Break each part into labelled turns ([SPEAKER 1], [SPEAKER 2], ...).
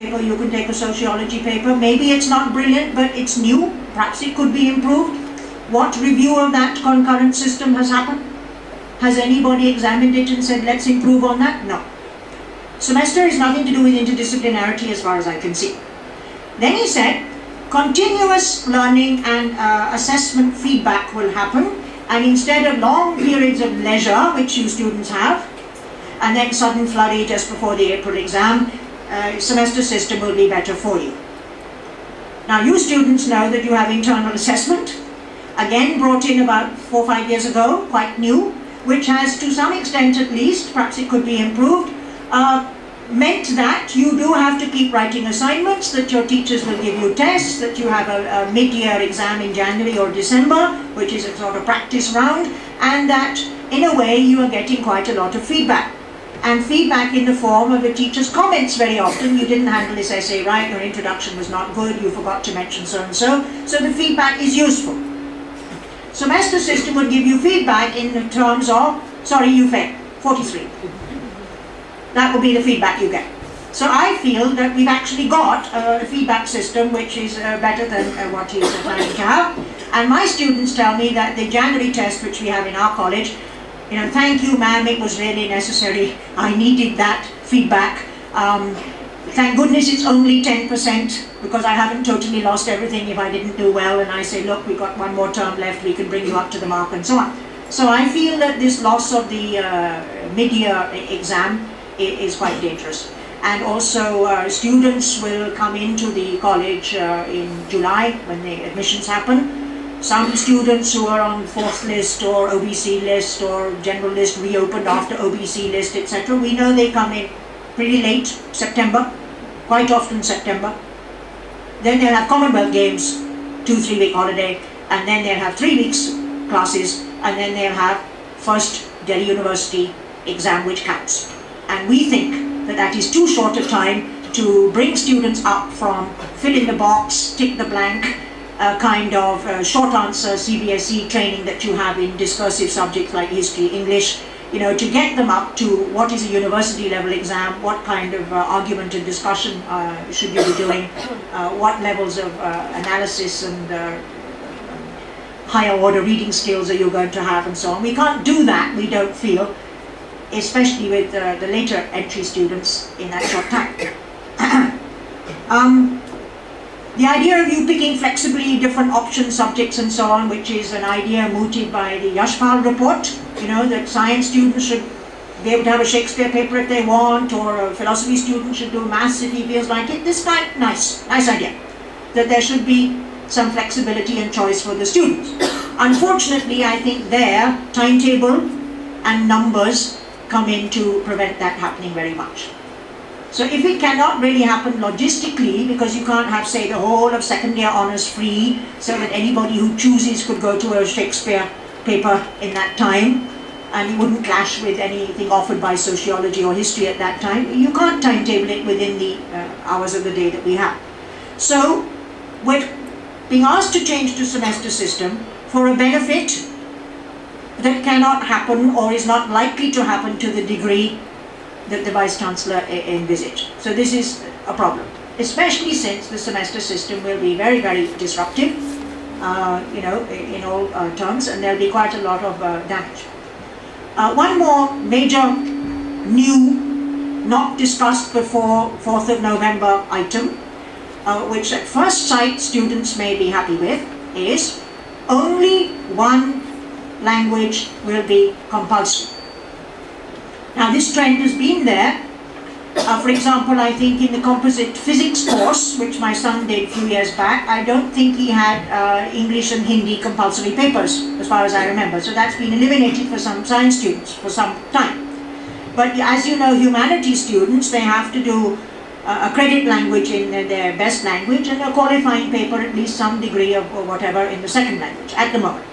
[SPEAKER 1] You can take a sociology paper. Maybe it's not brilliant, but it's new. Perhaps it could be improved. What review of that concurrent system has happened? Has anybody examined it and said, let's improve on that? No. Semester is nothing to do with interdisciplinarity as far as I can see. Then he said, continuous learning and assessment feedback will happen, and instead of long periods of leisure, which you students have, and then sudden flurry just before the April exam, semester system will be better for you. Now you students know that you have internal assessment, again brought in about 4 or 5 years ago, quite new, which has to some extent at least, perhaps it could be improved, meant that you do have to keep writing assignments, that your teachers will give you tests, that you have a mid-year exam in January or December, which is a sort of practice round, and that in a way you are getting quite a lot of feedback. And feedback in the form of a teacher's comments very often. You didn't handle this essay right, your introduction was not good, you forgot to mention so-and-so, so the feedback is useful. Semester system would give you feedback in terms of, sorry, you failed, 43. That would be the feedback you get. So I feel that we've actually got a feedback system which is better than what he's planning to have. And my students tell me that the January test which we have in our college, you know, thank you ma'am, it was really necessary, I needed that feedback. Thank goodness it's only 10% because I haven't totally lost everything if I didn't do well, and I say, look, we've got 1 more term left, we can bring you up to the mark and so on. So I feel that this loss of the mid-year exam is quite dangerous. And also students will come into the college in July when the admissions happen. Some students who are on 4th list or OBC list or general list reopened after OBC list, etc. We know they come in pretty late, September, quite often September. Then they'll have Commonwealth Games, 2-3 week holiday, and then they'll have 3 weeks classes, and then they'll have first Delhi University exam which counts. And we think that that is too short a time to bring students up from fill in the box, tick the blank, kind of short answer CBSE training that you have in discursive subjects like history, English, you know, to get them up to what is a university level exam, what kind of argument and discussion should you be doing, what levels of analysis and higher order reading skills are you going to have, and so on. We can't do that, we don't feel, especially with the later entry students in that short time. The idea of you picking flexibly different option subjects and so on, which is an idea mooted by the Yashpal report, you know, that science students should be able to have a Shakespeare paper if they want, or a philosophy student should do maths if he feels like it. This time, nice idea. That there should be some flexibility and choice for the students. Unfortunately, I think their timetable and numbers come in to prevent that happening very much. So if it cannot really happen logistically, because you can't have, say, the whole of second year honours free, so that anybody who chooses could go to a Shakespeare paper in that time, and it wouldn't clash with anything offered by sociology or history at that time, you can't timetable it within the hours of the day that we have. So we're being asked to change to semester system for a benefit that cannot happen or is not likely to happen to the degree that the Vice-Chancellor envisaged. So this is a problem, especially since the semester system will be very, very disruptive, you know, in all terms, and there'll be quite a lot of damage. One more major, new, not discussed before 4th of November item, which at first sight students may be happy with, is only one language will be compulsory. Now this trend has been there. For example, I think in the composite physics course, which my son did a few years back, I don't think he had English and Hindi compulsory papers, as far as I remember. So that's been eliminated for some science students for some time. But as you know, humanities students, they have to do a credit language in their best language and a qualifying paper, at least some degree of whatever in the second language at the moment.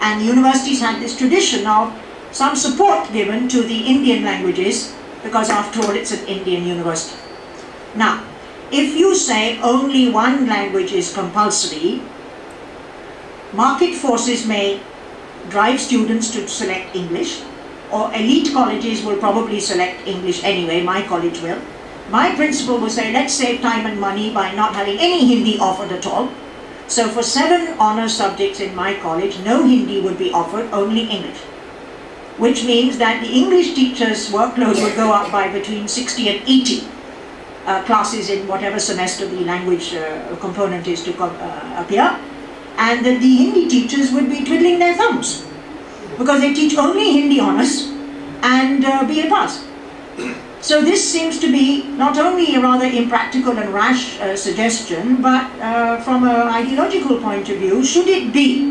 [SPEAKER 1] And the universities had this tradition of some support given to the Indian languages, because after all it's an Indian university. Now, if you say only one language is compulsory, market forces may drive students to select English, or elite colleges will probably select English anyway, my college will, My principal would say, let's save time and money by not having any Hindi offered at all. So for 7 honours subjects in my college, no Hindi would be offered, only English. Which means that the English teacher's workload would go up by between 60 and 80 classes in whatever semester the language component is to appear. And that the Hindi teachers would be twiddling their thumbs, because they teach only Hindi honours and BA pass. So this seems to be not only a rather impractical and rash suggestion, but from an ideological point of view, should it be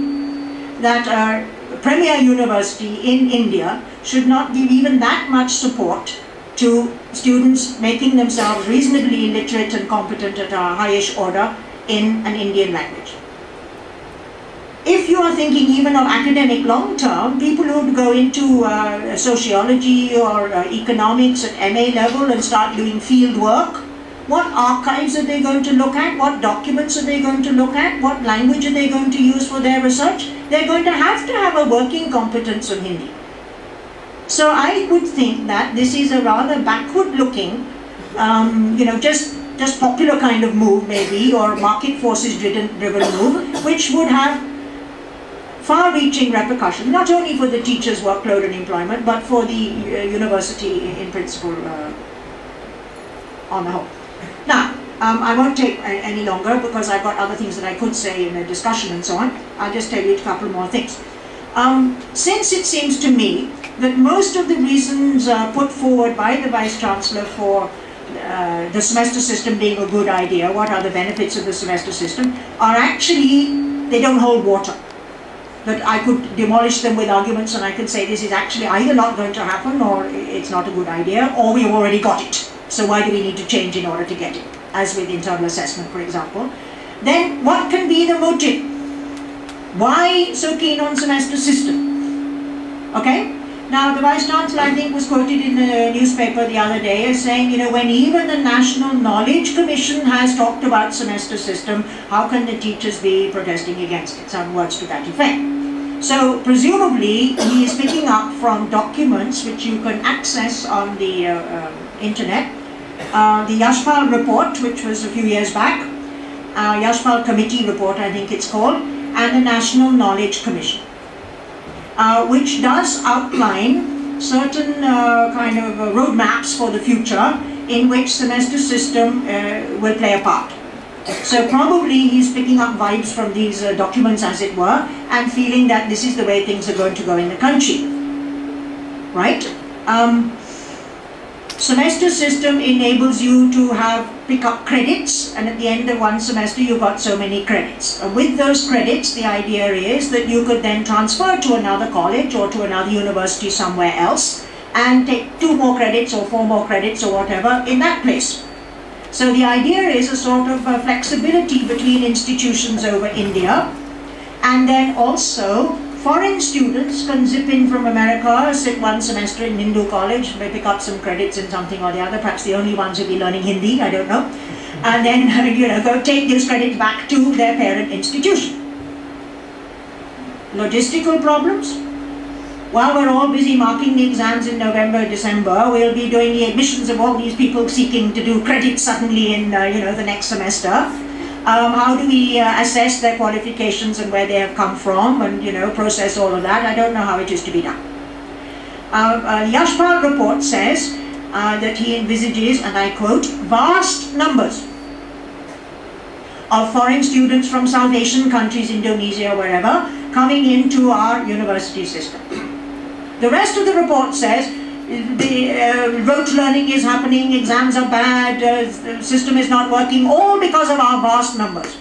[SPEAKER 1] that a premier university in India should not give even that much support to students making themselves reasonably literate and competent at a highish order in an Indian language? If you are thinking even of academic long-term, people who would go into sociology or economics at MA level and start doing field work, what archives are they going to look at? What documents are they going to look at? What language are they going to use for their research? They're going to have a working competence of Hindi. So I would think that this is a rather backward-looking, just popular kind of move maybe, or market forces driven move, which would have far-reaching repercussions, not only for the teacher's workload and employment, but for the university in principle on the whole. Now, I won't take any longer because I've got other things that I could say in the discussion and so on. I'll just tell you a couple more things. Since it seems to me that most of the reasons put forward by the Vice-Chancellor for the semester system being a good idea, what are the benefits of the semester system, are actually, they don't hold water. That I could demolish them with arguments and I could say this is actually either not going to happen or it's not a good idea, or we've already got it. So why do we need to change in order to get it? As with internal assessment, for example. Then what can be the motive? Why so keen on semester system? Okay? Now the Vice-Chancellor, I think, was quoted in the newspaper the other day as saying, when even the National Knowledge Commission has talked about semester system, how can the teachers be protesting against it? Some words to that effect. So presumably he is picking up from documents which you can access on the internet, the Yashpal report, which was a few years back, Yashpal Committee report I think it's called, and the National Knowledge Commission, which does outline certain kind of roadmaps for the future in which semester system will play a part. So probably he's picking up vibes from these documents, as it were, and feeling that this is the way things are going to go in the country, right? Semester system enables you to pick up credits, and at the end of one semester you've got so many credits. With those credits, the idea is that you could then transfer to another college or to another university somewhere else and take 2 more credits or 4 more credits or whatever in that place. So the idea is a sort of flexibility between institutions over India, and then also foreign students can zip in from America, sit 1 semester in Hindu college, may pick up some credits in something or the other, perhaps the only ones who'll be learning Hindi, I don't know, and then go take these credits back to their parent institution. Logistical problems? While we're all busy marking the exams in November, December, we'll be doing the admissions of all these people seeking to do credits suddenly in the next semester. How do we assess their qualifications and where they have come from and process all of that? I don't know how it is to be done. Yashpal report says that he envisages, and I quote, vast numbers of foreign students from South Asian countries, Indonesia, wherever, coming into our university system. The rest of the report says the rote learning is happening, exams are bad, the system is not working, all because of our vast numbers.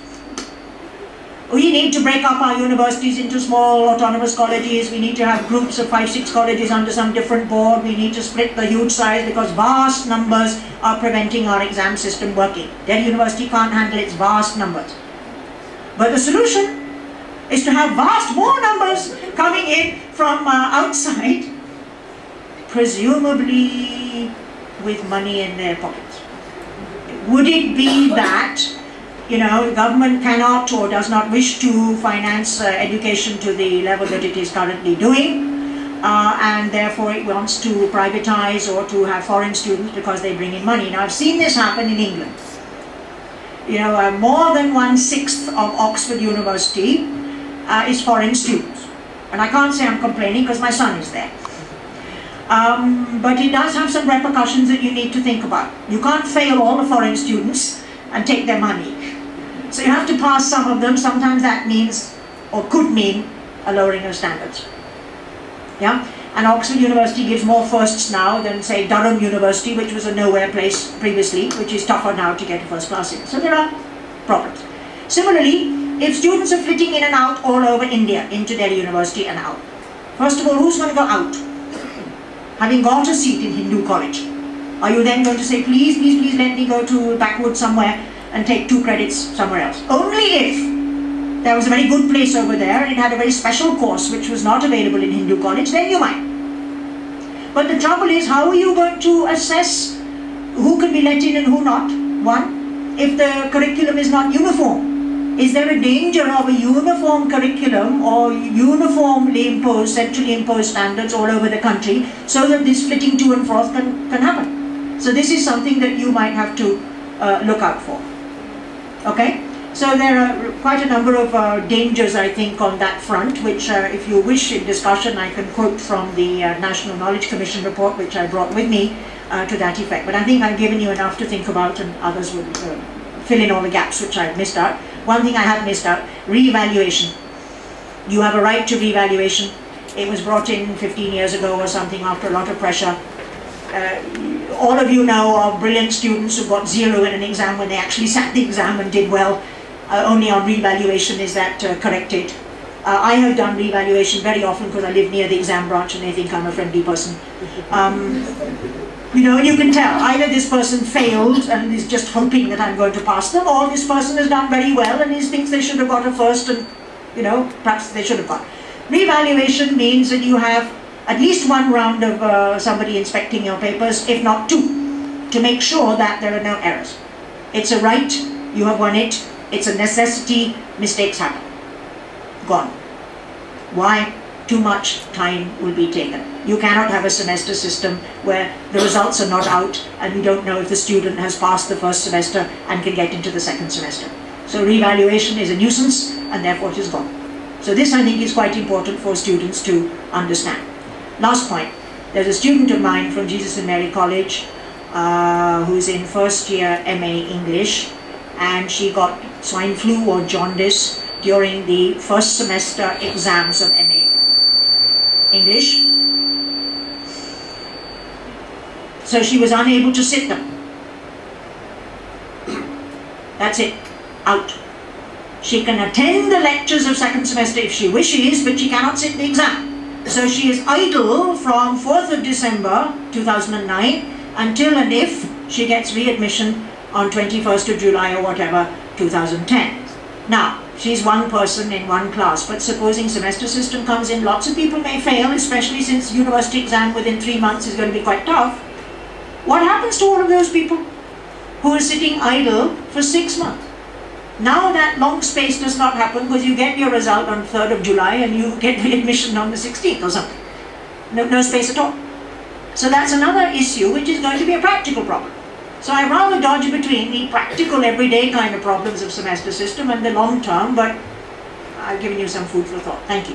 [SPEAKER 1] We need to break up our universities into small autonomous colleges, we need to have groups of 5-6 colleges under some different board, we need to split the huge size because vast numbers are preventing our exam system working. Delhi University can't handle its vast numbers. But the solution is to have vast more numbers coming in from outside, presumably with money in their pockets. Would it be that the government cannot or does not wish to finance education to the level that it is currently doing? and therefore it wants to privatize or to have foreign students because they bring in money. Now I've seen this happen in England. You know, more than 1/6 of Oxford University is foreign students. And I can't say I'm complaining because my son is there. But it does have some repercussions that you need to think about. You can't fail all the foreign students and take their money. So you have to pass some of them. Sometimes that means, or could mean, a lowering of standards. Yeah? And Oxford University gives more firsts now than, say, Durham University, which was a nowhere place previously, which is tougher now to get a first class in. So there are problems. Similarly, if students are flitting in and out all over India, into Delhi University and out, first of all, who's going to go out? Having got a seat in Hindu college, are you then going to say, please, please, please let me go to backwoods somewhere and take 2 credits somewhere else? Only if there was a very good place over there and it had a very special course which was not available in Hindu college, then you might. But the trouble is, how are you going to assess who can be let in and who not? One, if the curriculum is not uniform. Is there a danger of a uniform curriculum or uniformly imposed, centrally imposed standards all over the country so that this flitting to and fro can happen? So this is something that you might have to look out for. Okay? So there are quite a number of dangers, I think, on that front, which if you wish in discussion, I can quote from the National Knowledge Commission report, which I brought with me to that effect. But I think I've given you enough to think about, and others will fill in all the gaps which I've missed out. One thing I have missed out, re-evaluation. You have a right to re-evaluation. It was brought in 15 years ago or something after a lot of pressure. All of you know of brilliant students who got 0 in an exam when they actually sat the exam and did well. Only on re-evaluation is that corrected. I have done re-evaluation very often because I live near the exam branch and they think I'm a friendly person. You know, you can tell either this person failed and is just hoping that I'm going to pass them, or this person has done very well and he thinks they should have got a first and, you know, perhaps they should have got. Re-evaluation means that you have at least 1 round of somebody inspecting your papers, if not 2, to make sure that there are no errors. It's a right, you have won it, it's a necessity, mistakes happen. Gone. Why? Too much time will be taken. You cannot have a semester system where the results are not out and you don't know if the student has passed the first semester and can get into the second semester. So re-evaluation is a nuisance and therefore it is gone. So this, I think, is quite important for students to understand. Last point. There's a student of mine from Jesus and Mary College who's in first year MA English, and she got swine flu or jaundice during the first semester exams of MA English. So she was unable to sit them. That's it. Out. She can attend the lectures of second semester if she wishes, but she cannot sit the exam. So she is idle from 4th of December 2009 until and if she gets readmission on 21st of July or whatever 2010. Now, she's one person in one class, but supposing semester system comes in, lots of people may fail, especially since university exam within 3 months is going to be quite tough. What happens to all of those people who are sitting idle for 6 months? Now that long space does not happen because you get your result on 3rd of July and you get readmission on the 16th or something. No space at all. So that's another issue which is going to be a practical problem. So I rather dodge between the practical everyday kind of problems of semester system and the long term, but I've given you some food for thought. Thank you.